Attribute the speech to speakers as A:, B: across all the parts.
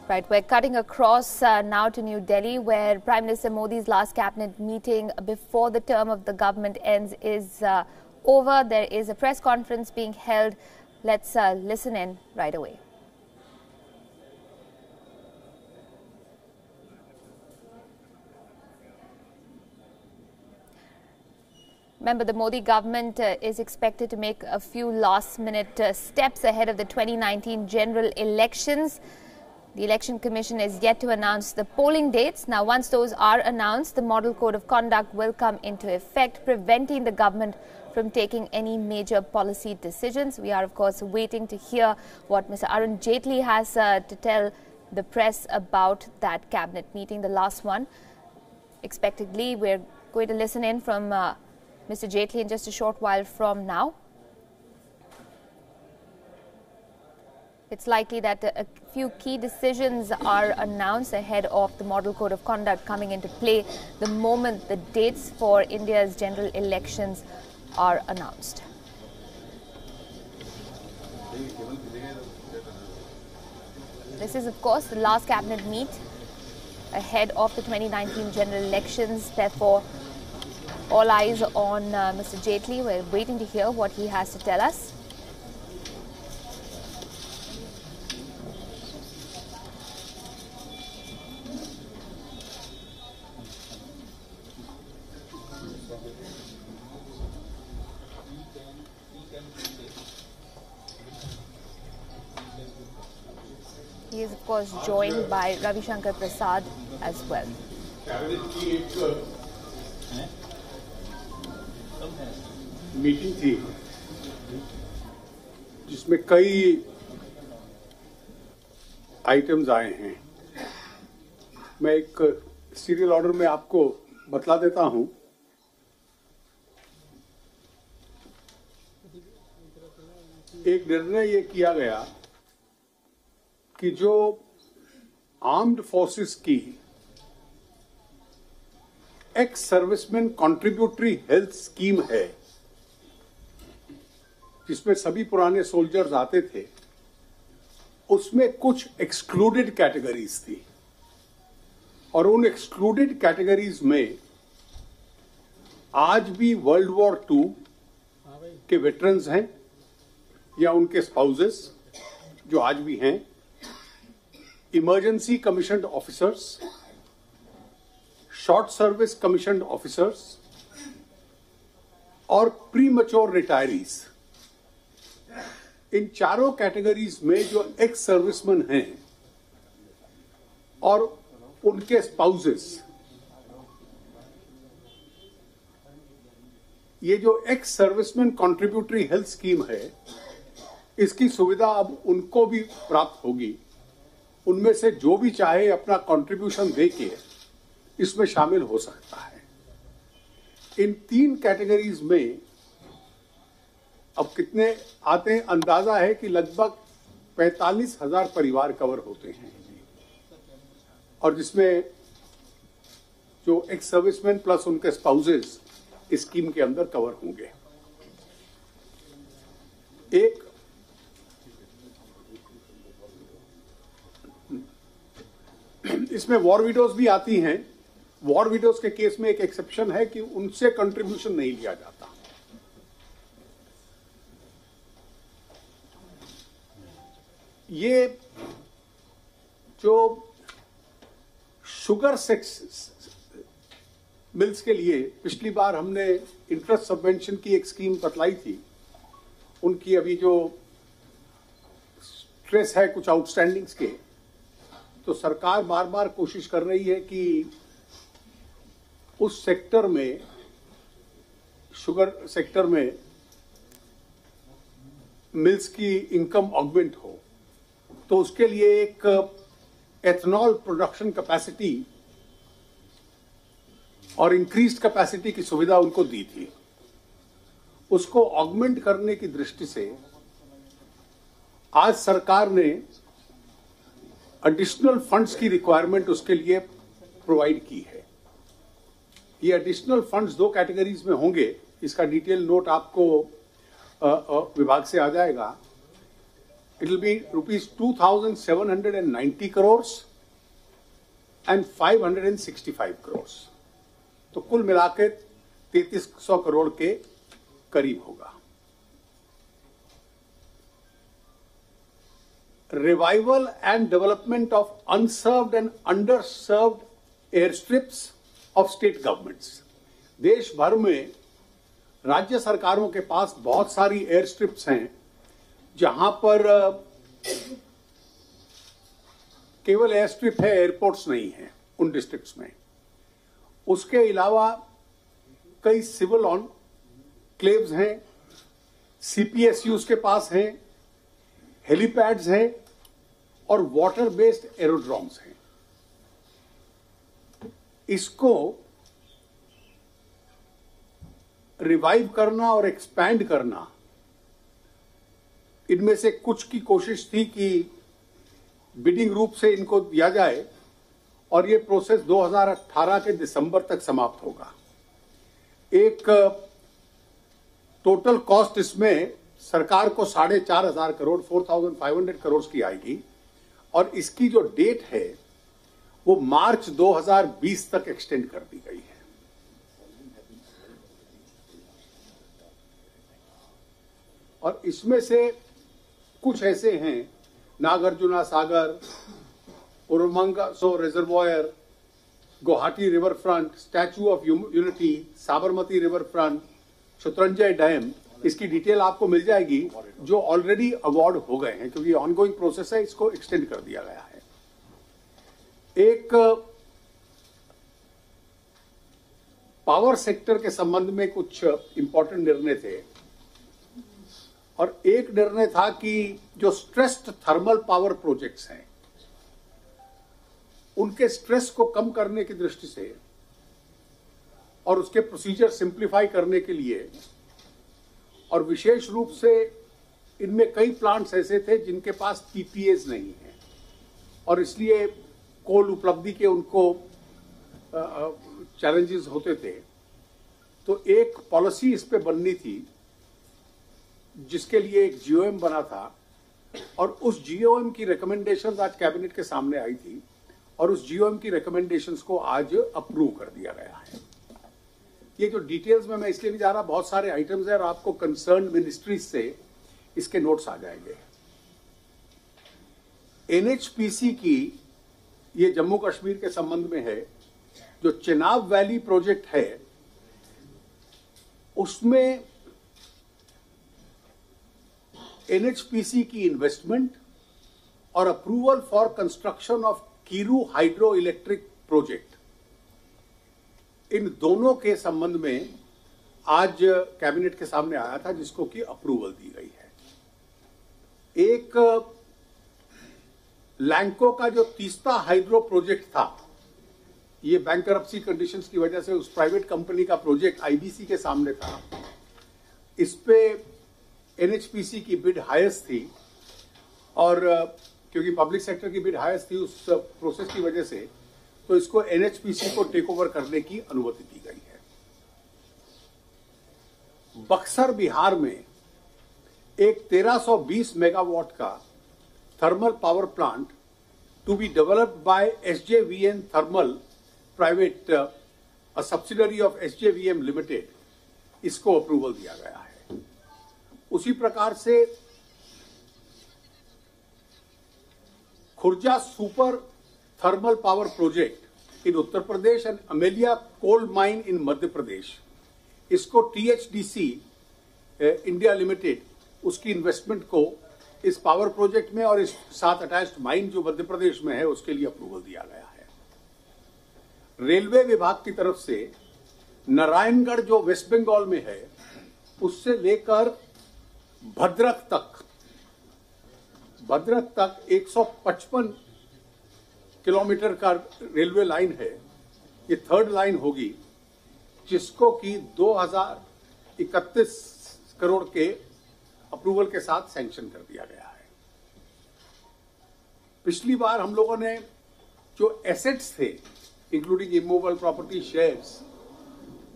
A: Right, we're cutting across now to New Delhi, where Prime Minister Modi's last cabinet meeting before the term of the government ends is over. There is a press conference being held. Let's listen in right away. Remember, the Modi government is expected to make a few last-minute steps ahead of the 2019 general elections. The Election Commission is yet to announce the polling dates. Now, once those are announced, the Model Code of Conduct will come into effect, preventing the government from taking any major policy decisions. We are, of course, waiting to hear what Mr. Arun Jaitley has to tell the press about that cabinet meeting, the last one. Expectedly, we're going to listen in from Mr. Jaitley in just a short while from now. It's likely that a few key decisions are announced ahead of the Model Code of Conduct coming into play the moment the dates for India's general elections are announced. This is, of course, the last cabinet meet ahead of the 2019 general elections. Therefore, all eyes on Mr. Jaitley. We're waiting to hear what he has to tell us. He is, of course, joined by Ravi Shankar Prasad as well.
B: Meeting थी जिसमें कई items आए हैं। मैं एक serial order में आपको बतला देता हूं। एक निर्णय ये किया गया कि जो आर्म्ड फोर्सेस की ex serviceman contributory health scheme है, जिसमें सभी पुराने सोल्जर्स आते थे, उसमें कुछ एक्सक्लूडेड कैटेगरीज थी और उन एक्सक्लूडेड कैटेगरीज में आज भी वर्ल्ड वॉर II के वेटरन्स हैं या उनके स्पाउसेस जो आज भी हैं, emergency commissioned officers, short service commissioned officers और प्रीमैच्योर रिटायरीज। इन चारों कैटेगरीज में जो एक्स सर्विसमैन हैं और उनके स्पाउसेस, ये जो ex serviceman contributory health scheme है, इसकी सुविधा अब उनको भी प्राप्त होगी। उनमें से जो भी चाहे अपना कंट्रीब्यूशन देके इसमें शामिल हो सकता है। इन 3 कैटेगरीज में अब कितने आते हैं, अंदाजा है कि लगभग 45,000 परिवार कवर होते हैं, और जिसमें जो एक्स सर्विसमैन प्लस उनके स्पाउसेस इस स्कीम के अंदर कवर होंगे। एक इसमें वॉर विडोज भी आती हैं। वॉर विडोज के केस में एक एक्सेप्शन है कि उनसे कंट्रीब्यूशन नहीं लिया जाता। ये जो शुगर मिल्स के लिए पिछली बार हमने इंटरेस्ट सबवेंशन की एक स्कीम बतलाई थी, उनकी अभी जो स्ट्रेस है कुछ आउटस्टैंडिंग्स के, तो सरकार बार बार कोशिश कर रही है कि उस सेक्टर में, शुगर सेक्टर में मिल्स की इनकम ऑगमेंट हो, तो उसके लिए एक एथनॉल प्रोडक्शन कैपेसिटी और इंक्रीज्ड कैपेसिटी की सुविधा उनको दी थी। उसको ऑगमेंट करने की दृष्टि से आज सरकार ने एडिशनल फंड्स की रिक्वायरमेंट उसके लिए प्रोवाइड की है। ये एडिशनल फंड्स 2 कैटेगरीज में होंगे। इसका डिटेल नोट आपको विभाग से आ जाएगा। It will be rupees 2,790 crores and 565 crores. तो कुल मिलाकर 3300 करोड़ के करीब होगा. Revival and development of unserved and underserved airstrips of state governments. देश भर में राज्य सरकारों के पास बहुत सारी एयर स्ट्रिप्स हैं जहां पर केवल एयर स्ट्रिप है, एयरपोर्ट्स नहीं है उन डिस्ट्रिक्ट्स में. उसके अलावा कई सिविल ऑनक्लेव्स हैं, सीपीएसयूज के पास हैं, हेलीपैड्स हैं और वाटर बेस्ड एरोड्रोम्स हैं. इसको रिवाइव करना और एक्सपैंड करना, इनमें से कुछ की कोशिश थी कि बिडिंग रूप से इनको दिया जाए और ये प्रोसेस 2018 के दिसंबर तक समाप्त होगा. एक टोटल कॉस्ट इसमें सरकार को 4,500 करोड़ 4,500 करोड़ की आएगी और इसकी जो डेट है वो मार्च 2020 तक एक्सटेंड कर दी गई है. और इसमें से कुछ ऐसे हैं, नागार्जुना सागर, उरमंगसो reservoir, Guwahati river front, statue of unity, Sabarmati river front, Shatrunjay dam. इसकी डिटेल आपको मिल जाएगी जो ऑलरेडी अवार्ड हो गए हैं क्योंकि ऑनगोइंग प्रोसेस है, इसको एक्सटेंड कर दिया गया है. एक पावर सेक्टर के संबंध में कुछ इंपॉर्टेंट निर्णय थे और एक निर्णय था कि जो स्ट्रेस्ड थर्मल पावर प्रोजेक्ट्स हैं उनके स्ट्रेस को कम करने की दृष्टि से और उसके प्रोसीजर सिंप्लीफाई करने के लिए, और विशेष रूप से इनमें कई प्लांट्स ऐसे थे जिनके पास पीपीएज नहीं है और इसलिए कोल उपलब्धि के उनको चैलेंजेस होते थे. तो एक पॉलिसी इस पे बननी थी जिसके लिए एक जीओएम बना था और उस जीओएम की रिकमेंडेशंस आज कैबिनेट के सामने आई थी और उस जीओएम की रिकमेंडेशंस को आज अप्रूव कर दिया गया है. ये जो डिटेल्स में मैं इसलिए नहीं जा रहा, बहुत सारे आइटम्स हैं और आपको कंसर्न मिनिस्ट्रीज से इसके नोट्स आ जाएंगे. एनएचपीसी की, ये जम्मू कश्मीर के संबंध में है, जो चेनाब वैली प्रोजेक्ट है उसमें एनएचपीसी की इन्वेस्टमेंट और approval for construction of Kiru hydro electric project, इन दोनों के संबंध में आज कैबिनेट के सामने आया था जिसको कि अप्रूवल दी गई है. एक लैंको का जो तीस्ता हाइड्रो प्रोजेक्ट था, ये बैंकरप्सी कंडीशंस की वजह से उस प्राइवेट कंपनी का प्रोजेक्ट आईबीसी के सामने था. इस पे एनएचपीसी की बिड हाईएस्ट थी और क्योंकि पब्लिक सेक्टर की बिड हाईएस्ट थी उस प्रोसेस की वजह से, तो इसको एनएचपीसी को टेक ओवर करने की अनुमति दी गई है. बक्सर बिहार में एक 1320 मेगावाट का thermal power plant to be developed by SJVN thermal private, a subsidiary of SJVN limited, इसको अप्रूवल दिया गया है. उसी प्रकार से Khurja super thermal power project in Uttar Pradesh and Amelia coal mine in Madhya Pradesh, इसको टीएचडीसी इंडिया लिमिटेड उसकी इन्वेस्टमेंट को इस पावर प्रोजेक्ट में और इस साथ अटैच्ड माइन जो मध्य प्रदेश में है उसके लिए अप्रूवल दिया गया है. रेलवे विभाग की तरफ से नारायणगढ़ जो वेस्ट बंगाल में है उससे लेकर भद्रक तक 155 किलोमीटर का रेलवे लाइन है. ये थर्ड लाइन होगी जिसको कि 2031 करोड़ के अप्रूवल के साथ सैंक्शन कर दिया गया है. पिछली बार हम लोगों ने जो एसेट्स थे इंक्लूडिंग इमूवेबल प्रॉपर्टी शेयर्स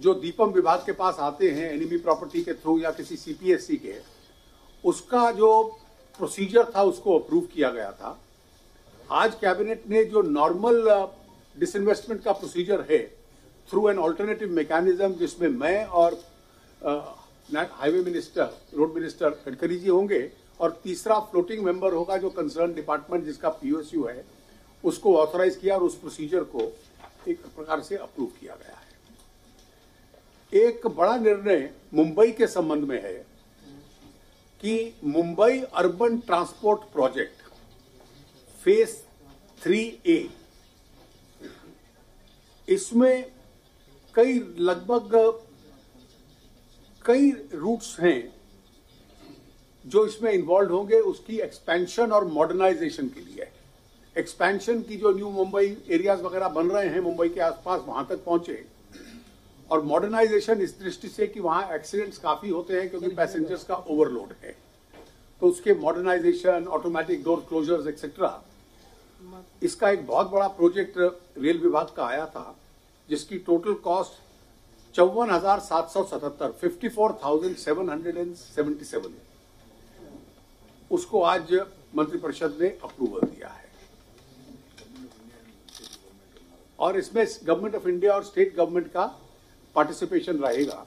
B: जो दीपम विभाग के पास आते हैं एनिमी प्रॉपर्टी के थ्रू या किसी सीपीएससी के, उसका जो प्रोसीजर था उसको अप्रूव किया गया था। आज कैबिनेट ने जो नॉर्मल डिसइन्वेस्टमेंट का प्रोसीजर है थ्रू एन ऑल्टरनेटिव मैकेनिज्म, जिसमें मैं और highway minister, road minister Gadkari ji होंगे, और तीसरा फ्लोटिंग मेंबर होगा जो कंसर्न डिपार्टमेंट जिसका पीओएसयू है, उसको ऑथराइज किया और उस प्रोसीजर को एक प्रकार से अप्रूव किया गया है। एक बड़ा निर्णय मुंबई के संबंध में है कि Mumbai urban transport project phase 3A, इसमें लगभग कई रूट्स हैं जो इसमें इन्वॉल्व होंगे। उसकी एक्सपेंशन और मॉडर्नाइजेशन के लिए, एक्सपेंशन की जो न्यू मुंबई एरियाज वगैरह बन रहे हैं मुंबई के आसपास, वहां तक पहुंचे, और मॉडर्नाइजेशन इस दृष्टि से कि वहां एक्सीडेंट्स काफी होते हैं क्योंकि पैसेंजर्स का ओवरलोड है, तो उसके modernisation, automatic door closers etcetera, इसका एक बहुत बड़ा प्रोजेक्ट रेल विभाग का आया था, जिसकी टोटल कॉस्ट 54,777 54,777, उसको आज मंत्रिपरिषद ने अप्रूवल दिया है। और इसमें गवर्नमेंट ऑफ इंडिया और स्टेट गवर्नमेंट का पार्टिसिपेशन रहेगा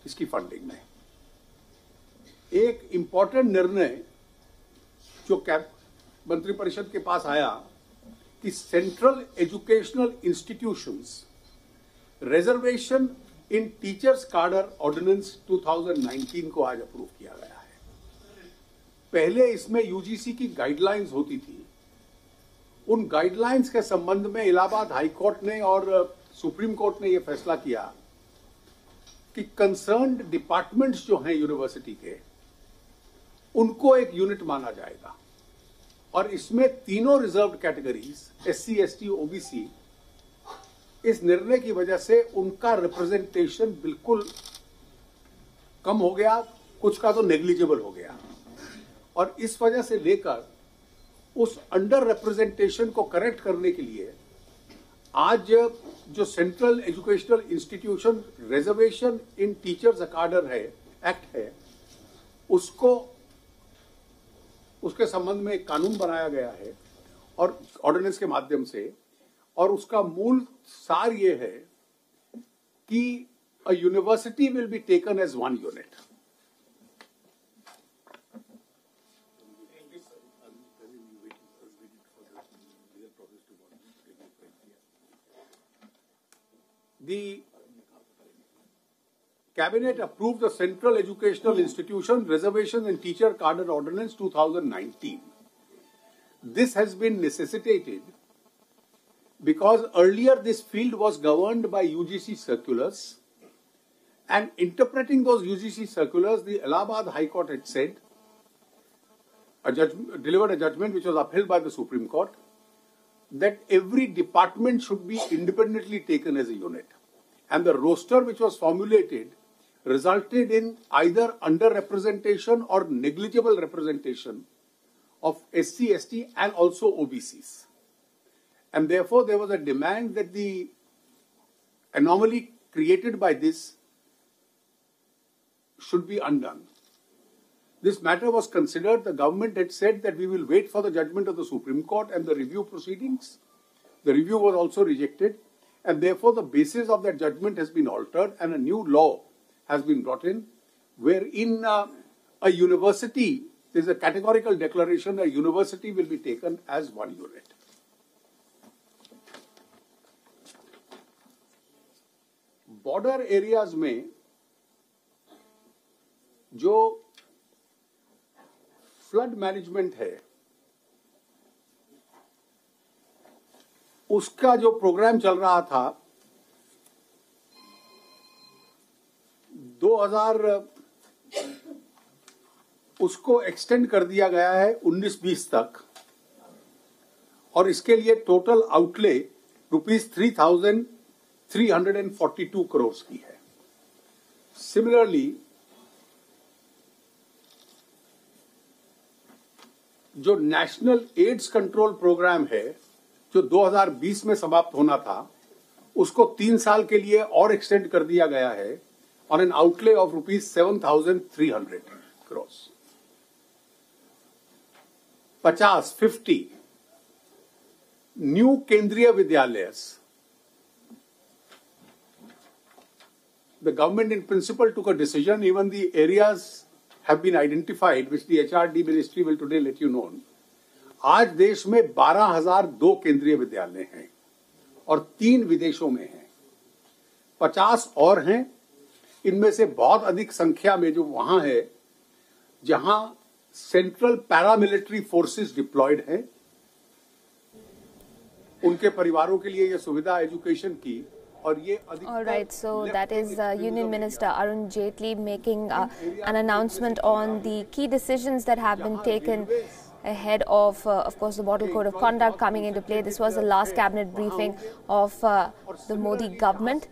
B: इसकी फंडिंग में। एक इंपॉर्टेंट निर्णय जो मंत्रिपरिषद के पास आया कि सेंट्रल एजुकेशनल इंस्टीट्यूशंस रिजर्वेशन इन टीचर्स कार्डर ऑर्डिनेंस 2019 को आज अप्रूव किया गया है। पहले इसमें यूजीसी की गाइडलाइंस होती थी। उन गाइडलाइंस के संबंध में इलाहाबाद हाई कोर्ट ने और सुप्रीम कोर्ट ने यह फैसला किया कि कंसर्न्ड डिपार्टमेंट्स जो हैं यूनिवर्सिटी के, उनको एक यूनिट माना जाएगा, और इसमें तीनों reserved categories SC, ST, OBC, इस निर्णय की वजह से उनका रिप्रेजेंटेशन बिल्कुल कम हो गया, कुछ का तो नेग्लिजिबल हो गया, और इस वजह से लेकर उस अंडर रिप्रेजेंटेशन को करेक्ट करने के लिए आज जो सेंट्रल एजुकेशनल इंस्टीट्यूशन रिजर्वेशन इन टीचर्स कार्डर है, एक्ट है, उसको, उसके संबंध में एक कानून बनाया गया है और ऑर्डिनेंस के माध्यम से, और उसका मूल सार ये है कि a university will be taken as one unit. The Cabinet approved the Central Educational Institution Reservation and Teacher Cadre Ordinance 2019. This has been necessitated because earlier this field was governed by UGC circulars, and interpreting those UGC circulars, the Allahabad High Court had said, delivered a judgment which was upheld by the Supreme Court, that every department should be independently taken as a unit. And the roster which was formulated resulted in either under-representation or negligible representation of SC, ST and also OBCs. And therefore there was a demand that the anomaly created by this should be undone. This matter was considered. The government had said that we will wait for the judgment of the Supreme Court and the review proceedings. The review was also rejected, and therefore the basis of that judgment has been altered and a new law has been brought in, wherein a university, there is a categorical declaration that a university will be taken as one unit. Border areas में जो flood management है, उसका जो programme चल रहा था 2000, उसको extend कर दिया गया है 19-20 तक, और इसके लिए टोटल आउटले ₹3,342 करोड़ की है। सिमिलरली जो नेशनल एड्स कंट्रोल प्रोग्राम है, जो 2020 में समाप्त होना था, उसको 3 साल के लिए और एक्सटेंड कर दिया गया है on an outlay of ₹7,300 crore. 50 new Kendriya Vidyalayas. The government in principle took a decision, even the areas have been identified, which the HRD ministry will today let you know. आज देश में 12,002 केंद्रीय विद्यालय हैं और 3 विदेशों में हैं, 50 और हैं। इनमें से बहुत अधिक संख्या में जो वहां है जहां सेंट्रल पैरामिलिट्री फोर्सेस डिप्लॉयड हैं, उनके परिवारों के लिए यह सुविधा एजुकेशन की।
A: All right, so that is Union Minister Arun Jaitley making an announcement on the key decisions that have been taken ahead of course, the Model Code of Conduct coming into play. This was the last cabinet briefing of the Modi government.